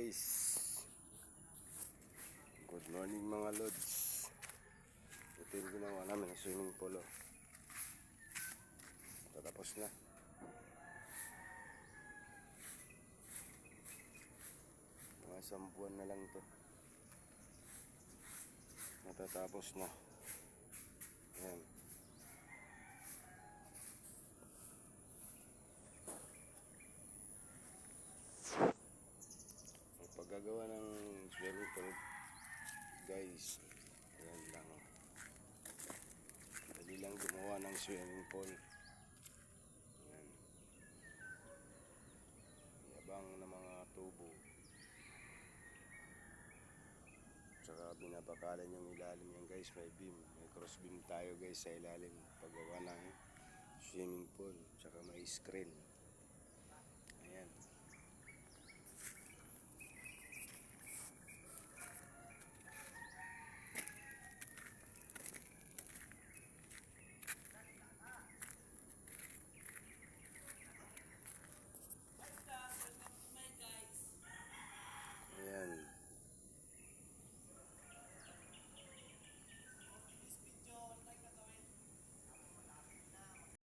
guys. Good morning mga lods. Ito yung ginawa namin ng swimming pool. Tatapos na. Mga 10 buwan na lang to. Matatapos na. Ayan. Ang paggagawa ng swimming pool guys, ayan lang. Dali lang gumawa ng swimming pool. Ayan. Yabang na mga tubo. Tsaka binabakalan yung ilalim yan guys. May beam, may cross beam tayo guys sa ilalim. Paggawa ng swimming pool. Tsaka may screen.